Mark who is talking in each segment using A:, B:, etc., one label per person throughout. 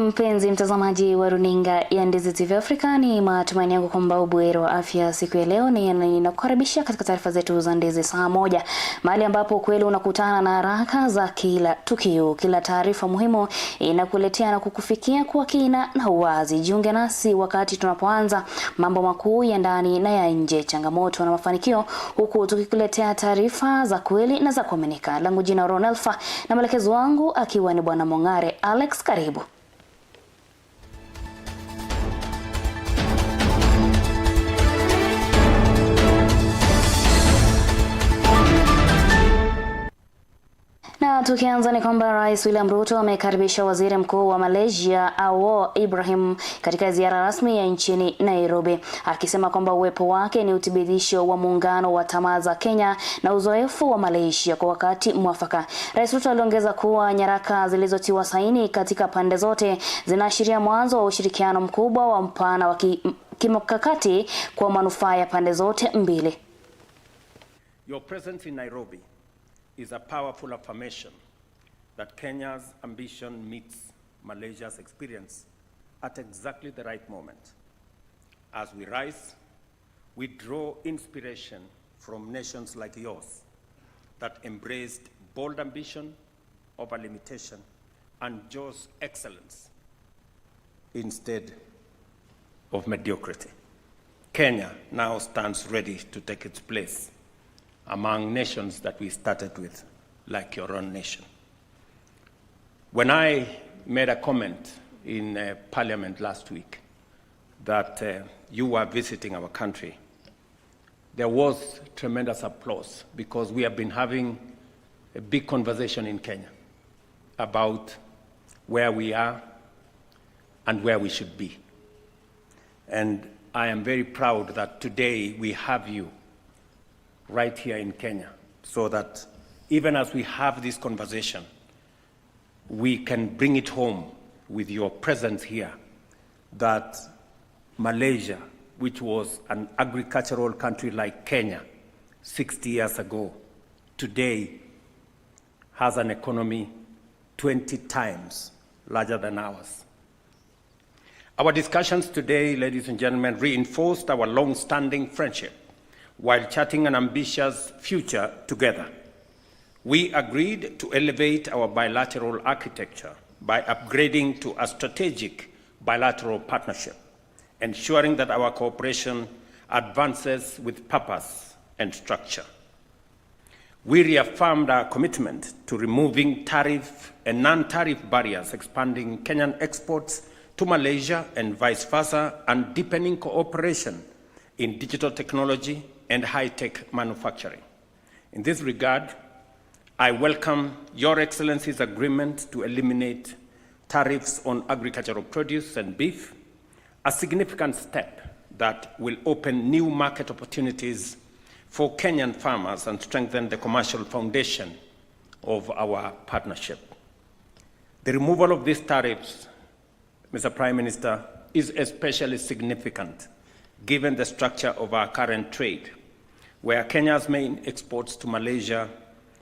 A: Mpenzi mtazamaji wa runinga ya Ndizi TV Afrika, ni matumaini yangu kwamba ubuheri wa afya siku ya leo. Ninakukaribisha katika taarifa zetu za Ndizi Saa Moja, mahali ambapo kweli unakutana na haraka za kila tukio. Kila taarifa muhimu inakuletea na kukufikia kwa kina na uwazi. Jiunge nasi wakati tunapoanza mambo makuu ya ndani na ya nje, changamoto na mafanikio, huku tukikuletea taarifa za kweli na za kuaminika. Langu jina Oroo Nelpha na mwelekezi wangu akiwa ni Bwana Mongare Alex. Karibu. Na tukianza ni kwamba Rais William Ruto amekaribisha Waziri Mkuu wa Malaysia Oroo Ibrahim katika ziara rasmi ya nchini Nairobi, akisema kwamba uwepo wake ni uthibitisho wa muungano wa tamaa za Kenya na uzoefu wa Malaysia kwa wakati mwafaka. Rais Ruto aliongeza kuwa nyaraka zilizotiwa saini katika pande zote zinaashiria mwanzo wa ushirikiano mkubwa wa mpana wa kimkakati kwa manufaa ya pande zote mbili.
B: Your presence in Nairobi is a powerful affirmation that Kenya's ambition meets Malaysia's experience at exactly the right moment. As we rise, we draw inspiration from nations like yours that embraced bold ambition over limitation and chose excellence instead of mediocrity. Kenya now stands ready to take its place among nations that we started with, like your own nation. When I made a comment in Parliament last week that you were visiting our country, there was tremendous applause because we have been having a big conversation in Kenya about where we are and where we should be. And I am very proud that today we have you right here in Kenya, so that even as we have this conversation, we can bring it home with your presence here, that Malaysia, which was an agricultural country like Kenya 60 years ago, today has an economy 20 times larger than ours. Our discussions today, ladies and gentlemen, reinforced our long-standing friendship while charting an ambitious future together. We agreed to elevate our bilateral architecture by upgrading to a strategic bilateral partnership, ensuring that our cooperation advances with purpose and structure. We reaffirmed our commitment to removing tariff and non-tariff barriers, expanding Kenyan exports to Malaysia and vice versa, and deepening cooperation in digital technology and high-tech manufacturing. In this regard, I welcome Your Excellency's agreement to eliminate tariffs on agricultural produce and beef, a significant step that will open new market opportunities for Kenyan farmers and strengthen the commercial foundation of our partnership. The removal of these tariffs, Mr. Prime Minister, is especially significant given the structure of our current trade, where Kenya's main exports to Malaysia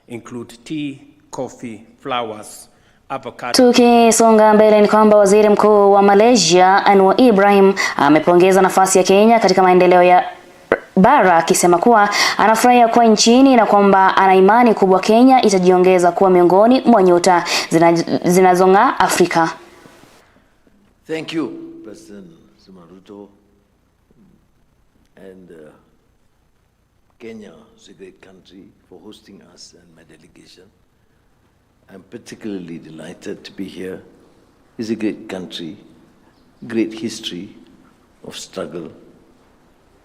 B: include tea, coffee, flowers, avocado.
A: Tukisonga mbele ni kwamba Waziri Mkuu wa Malaysia Oroo Ibrahim amepongeza nafasi ya Kenya katika maendeleo ya bara, akisema kuwa anafurahia kuwa nchini na kwamba ana imani kubwa Kenya itajiongeza kuwa miongoni mwa nyota zinazong'aa Afrika.
C: Thank you, President Ruto. And Kenya is a great country for hosting us and my delegation. I'm particularly delighted to be here. It's a great country, great history of struggle.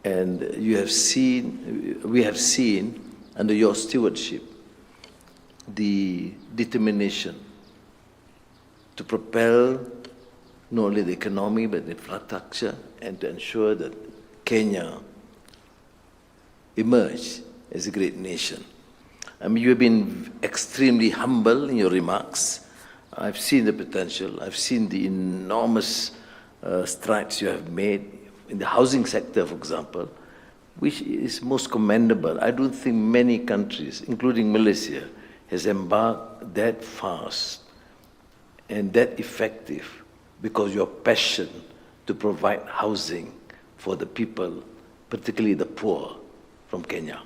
C: And we have seen under your stewardship the determination to propel not only the economy but the infrastructure, and to ensure that Kenya emerge as a great nation. I mean, you have been extremely humble in your remarks. I've seen the potential. I've seen the enormous strides you have made in the housing sector, for example, which is most commendable. I don't think many countries, including Malaysia, has embarked that fast and that effective because your passion to provide housing for the people, particularly the poor from Kenya.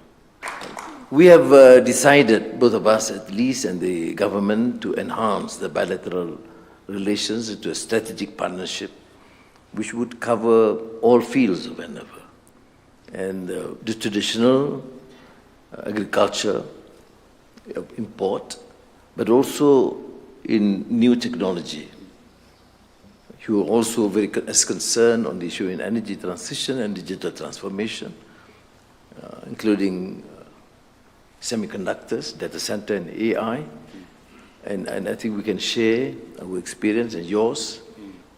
C: We have decided, both of us at least, and the government, to enhance the bilateral relations into a strategic partnership which would cover all fields of endeavor. And the traditional agriculture, import, but also in new technology. You are also very concerned on the issue in energy transition and digital transformation, including semiconductors, data center, and AI. And I think we can share our experience and yours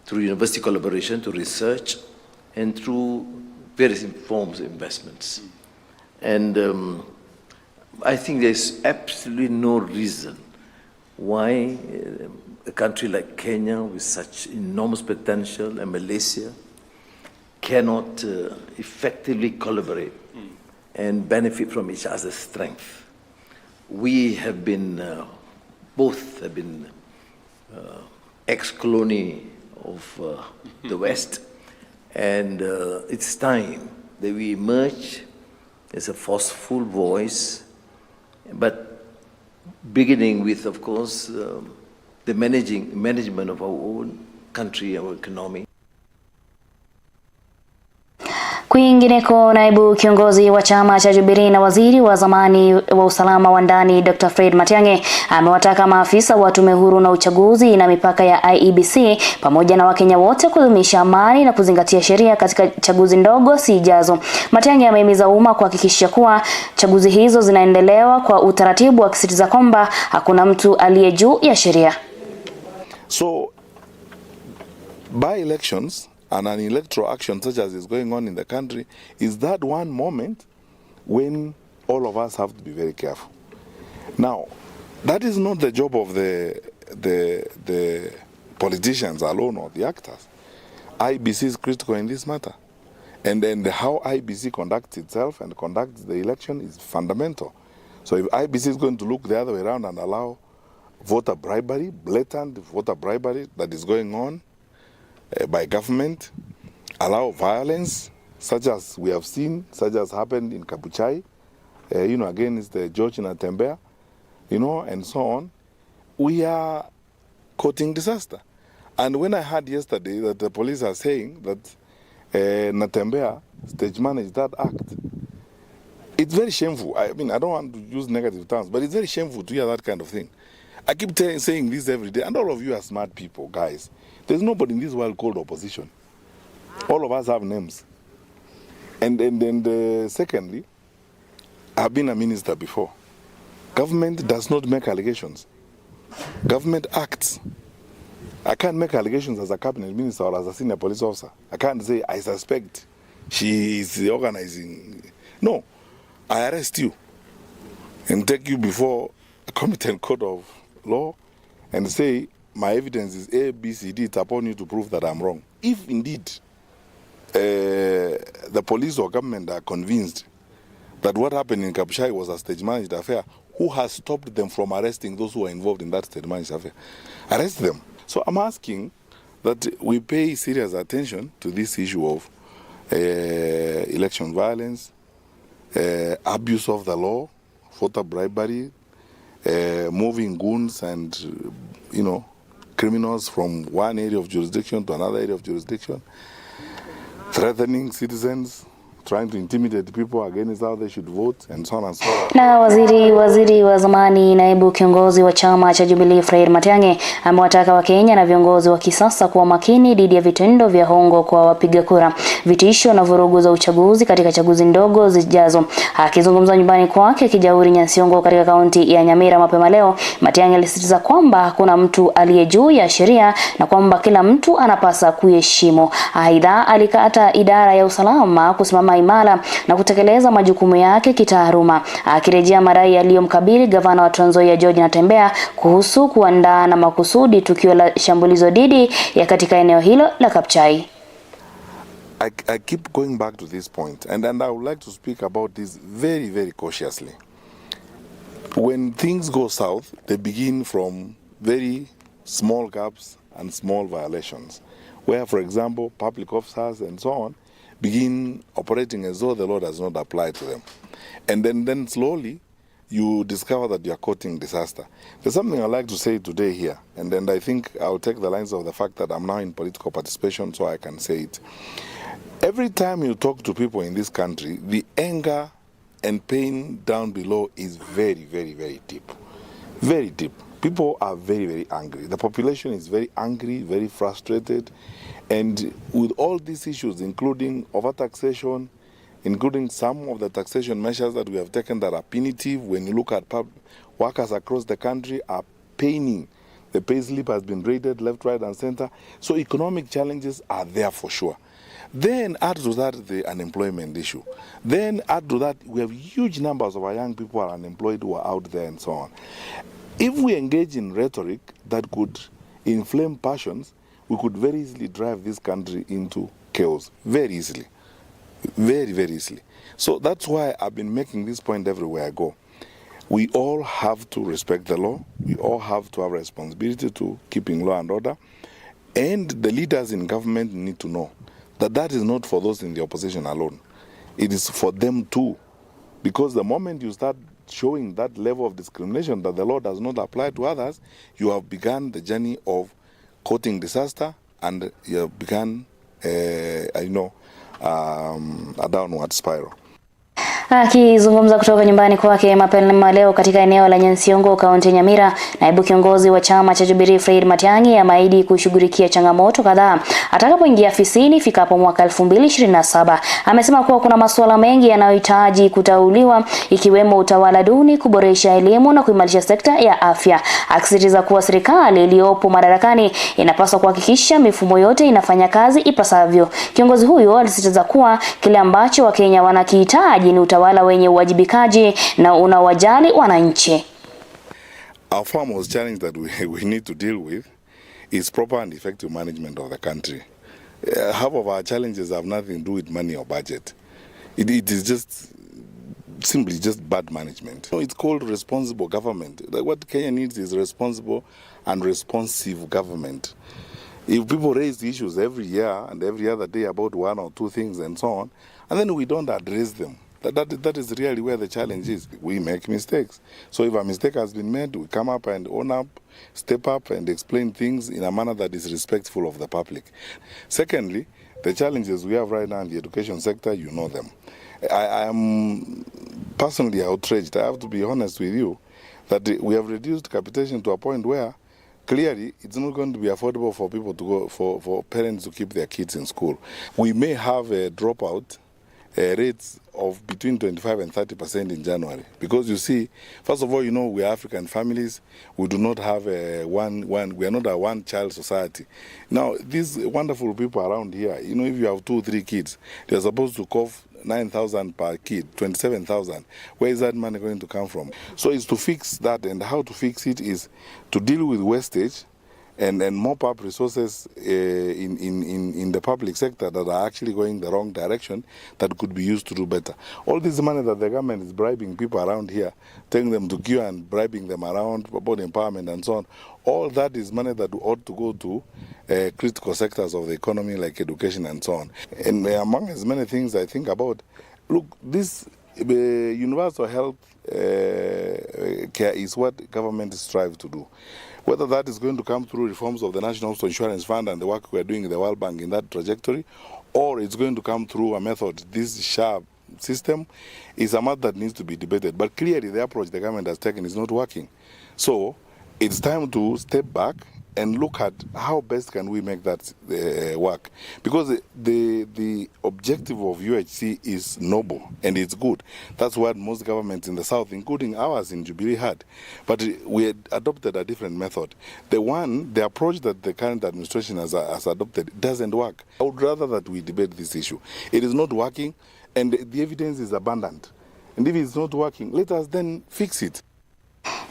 C: through university collaboration, through research, and through various forms of investments. And I think there's absolutely no reason why a country like Kenya, with such enormous potential, and Malaysia, cannot effectively collaborate and benefit from each other's strength. We have been, both have been ex-colony of the West, and it's time that we emerge as a forceful voice, but beginning with, of course, the management of our own country, our economy.
A: Kwingineko, naibu kiongozi wa chama cha Jubilee na waziri wa zamani wa usalama wa ndani Dr. Fred Matiang'i amewataka maafisa wa tume huru na uchaguzi na mipaka ya IEBC pamoja na Wakenya wote kudumisha amani na kuzingatia sheria katika chaguzi ndogo zijazo. Matiang'i amehimiza umma kuhakikisha kuwa chaguzi hizo zinaendelewa kwa utaratibu, akisisitiza kwamba hakuna mtu aliye juu ya sheria.
D: So by elections and an electoral action such as is going on in the country is that one moment when all of us have to be very careful. Now, that is not the job of the politicians alone or the actors. IBC is critical in this matter. And then how IBC conducts itself and conducts the election is fundamental. So if IBC is going to look the other way around and allow voter bribery, blatant voter bribery that is going on by government, allow violence such as we have seen, such as happened in Kabuchai, against the George Natembea, and so on, we are courting disaster. And when I heard yesterday that the police are saying that Natembea stage managed that act, it's very shameful. I mean, I don't want to use negative terms, but it's very shameful to hear that kind of thing. I keep saying this every day, and all of you are smart people, guys. There's nobody in this world called opposition. All of us have names. And secondly, I've been a minister before. Government does not make allegations. Government acts. I can't make allegations as a cabinet minister or as a senior police officer. I can't say, I suspect she is organizing. No, I arrest you and take you before a competent court of law and say, my evidence is A, B, C, D. It's upon you to prove that I'm wrong. If indeed the police or government are convinced that what happened in Kabuchai was a stage-managed affair, who has stopped them from arresting those who are involved in that stage-managed affair? Arrest them. So I'm asking that we pay serious attention to this issue of election violence, abuse of the law, voter bribery, moving goons and, criminals from one area of jurisdiction to another area of jurisdiction, threatening citizens, trying to intimidate people against how they should vote, and so on and so on.
A: Na waziri wa zamani naibu kiongozi wa chama cha Jubilee Fred Matiang'i amewataka Wakenya na viongozi wa kisasa kuwa makini dhidi ya vitendo vya hongo kwa wapiga kura, vitisho na vurugu za uchaguzi katika chaguzi ndogo zijazo. Akizungumza nyumbani kwake Kijauri Nyansiongo katika kaunti ya Nyamira mapema leo, Matiang'i alisisitiza kwamba hakuna mtu aliye juu ya sheria na kwamba kila mtu anapasa kuheshimu. Aidha, alikata idara ya usalama kusimama imara na kutekeleza majukumu yake kitaaluma, akirejea madai yaliyomkabili gavana wa Trans Nzoia George Natembea kuhusu kuandaa na makusudi tukio la shambulizo dhidi ya katika eneo hilo la Kabuchai.
D: I keep going back to this point, and I would like to speak about this very, very cautiously. When things go south, they begin from very small gaps and small violations. where, for example, public officers and so on begin operating as though the law does not apply to them. And then slowly, you discover that you are courting disaster. There's something I'd like to say today here, and then I think I'll take the lines of the fact that I'm now in political participation so I can say it. Every time you talk to people in this country, the anger and pain down below is very, very, very deep. Very deep. People are very, very angry. The population is very angry, very frustrated, and with all these issues, including overtaxation, including some of the taxation measures that we have taken that are punitive, when you look at workers across the country are paying. The pay slip has been raided left, right, and center. So economic challenges are there for sure. Then add to that the unemployment issue. Then add to that we have huge numbers of our young people are unemployed who are out there and so on. If we engage in rhetoric that could inflame passions, we could very easily drive this country into chaos. Very easily. Very, very easily. So that's why I've been making this point everywhere I go. We all have to respect the law. We all have to have responsibility to keeping law and order. And the leaders in government need to know that that is not for those in the opposition alone. It is for them too. Because the moment you start showing that level of discrimination that the law does not apply to others, you have begun the journey of courting disaster, and you have begun, a downward spiral.
A: Akizungumza kutoka nyumbani kwake mapema leo katika eneo la Nyansiongo, kaunti Nyamira, naibu kiongozi wa chama cha Jubilee Fred Matiang'i ameahidi kushughulikia changamoto kadhaa atakapoingia afisini ifikapo mwaka 2027. Amesema kuwa kuna masuala mengi yanayohitaji kutauliwa, ikiwemo utawala duni, kuboresha elimu na kuimarisha sekta ya afya. Akisisitiza kuwa serikali iliyopo madarakani inapaswa kuhakikisha mifumo yote inafanya kazi ipasavyo. Kiongozi huyo alisisitiza kuwa kile ambacho Wakenya wanakihitaji ni utawala wenye uwajibikaji na unawajali wananchi.
D: Our foremost challenge that we need to deal with is proper and effective management of the country. Half of our challenges have nothing to do with money or budget. It is just simply just bad management. It's called responsible government. What Kenya needs is responsible and responsive government. If people raise the issues every year and every other day about one or two things and so on, and then we don't address them, that is really where the challenge is. We make mistakes. So if a mistake has been made, we come up and own up, step up and explain things in a manner that is respectful of the public. Secondly, the challenges we have right now in the education sector, you know them. I am personally outraged, I have to be honest with you, that we have reduced capitation to a point where clearly it's not going to be affordable for people to go, for parents to keep their kids in school. We may have a dropout rates of between 25 and 30% in January. Because you see, first of all, you know, we are African families. We do not have we are not a one-child society. Now, these wonderful people around here, you know, if you have 2 or 3 kids, they're supposed to cough 9,000 per kid, 27,000. Where is that money going to come from? So it's to fix that, and how to fix it is to deal with wastage and mop up resources in the public sector that are actually going the wrong direction that could be used to do better. All this money that the government is bribing people around here, taking them to queue and bribing them around about empowerment and so on, all that is money that ought to go to critical sectors of the economy like education and so on. And among as many things I think about, look, this universal health care is what government strives to do. Whether that is going to come through reforms of the National Social Insurance Fund and the work we are doing in the World Bank in that trajectory, or it's going to come through a method, this sharp system, is a matter that needs to be debated. But clearly the approach the government has taken is not working. So it's time to step back and look at how best can we make that work. Because the objective of UHC is noble and it's good. That's what most governments in the South, including ours in Jubilee, had. But we had adopted a different method. The approach that the current administration has adopted doesn't work. I would rather that we debate this issue. It is not working and the evidence is abundant. And if it's not working, let us then fix it.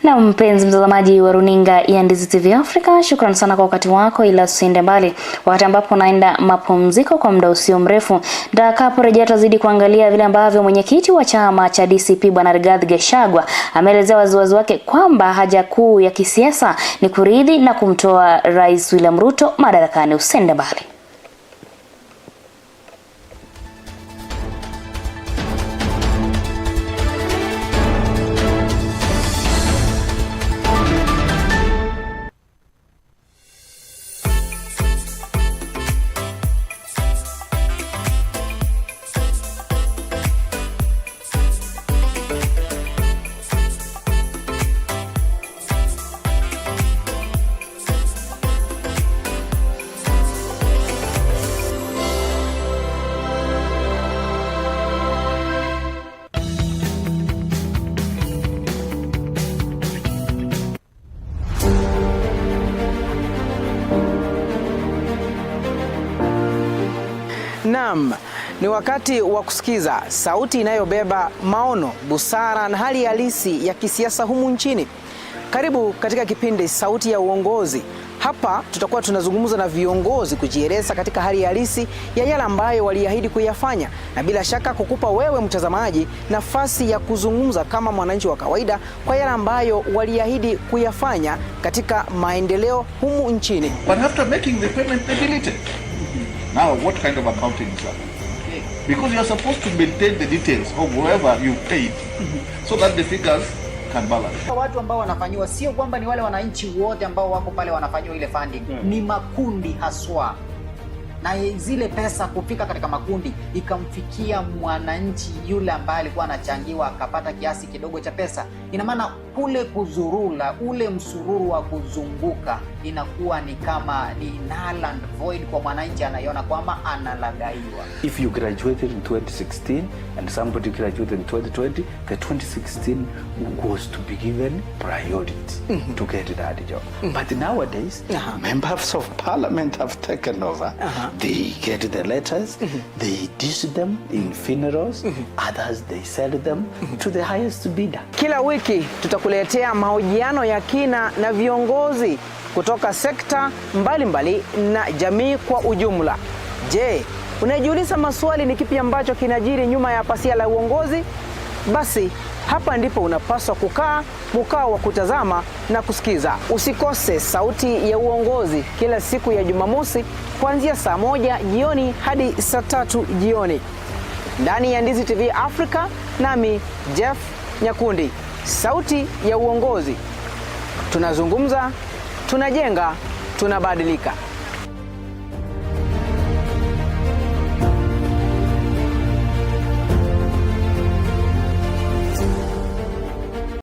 A: Na mpenzi mtazamaji wa runinga ya Ndizi TV Africa, shukrani sana kwa wakati wako, ila usiende mbali wakati ambapo naenda mapumziko kwa muda usio mrefu. Nitakaporejea tuzidi kuangalia vile ambavyo mwenyekiti wa chama cha DCP Bwana Rigathi Gachagua ameelezea waziwazi wake kwamba haja kuu ya kisiasa ni kuridhi na kumtoa Rais William Ruto madarakani. Usiende mbali.
E: Naam, ni wakati wa kusikiza sauti inayobeba maono, busara na hali halisi ya kisiasa humu nchini. Karibu katika kipindi Sauti ya Uongozi. Hapa tutakuwa tunazungumza na viongozi kujieleza katika hali halisi ya yale ambayo waliahidi kuyafanya, na bila shaka kukupa wewe mtazamaji nafasi ya kuzungumza kama mwananchi wa kawaida kwa yale ambayo waliahidi kuyafanya katika maendeleo humu nchini.
F: But after making the payment, they delete it. Now, what kind of accounting is that? Because you are supposed to maintain the details of whoever you paid, so that the figures can balance.
G: Watu ambao wanafanyiwa sio kwamba ni wale wananchi wote ambao wako pale wanafanyiwa ile funding, ni makundi haswa. Na zile pesa kufika katika makundi ikamfikia mwananchi yule ambaye alikuwa anachangiwa akapata kiasi kidogo cha pesa. Ina maana kule kuzurula, ule msururu wa kuzunguka inakuwa ni kama ni null and void kwa mwananchi, anaiona kwamba analagaiwa.
H: If you graduated in 2016 and somebody graduated in 2020, the 2016 was to be given priority to get that job. But nowadays, members of parliament have taken over. They get the letters, they dish them in funerals, others they sell them to the highest bidder.
E: Kila wiki tutakuletea mahojiano ya kina na viongozi kutoka sekta mbalimbali na jamii kwa ujumla. Je, unajiuliza maswali ni kipi ambacho kinajiri nyuma ya pasia la uongozi? Basi hapa ndipo unapaswa kukaa mkao wa kutazama na kusikiza. Usikose Sauti ya Uongozi kila siku ya Jumamosi kuanzia saa 1 jioni hadi saa 3 jioni ndani ya Ndizi TV Africa, nami Jeff Nyakundi. Sauti ya Uongozi. Tunazungumza, tunajenga, tunabadilika.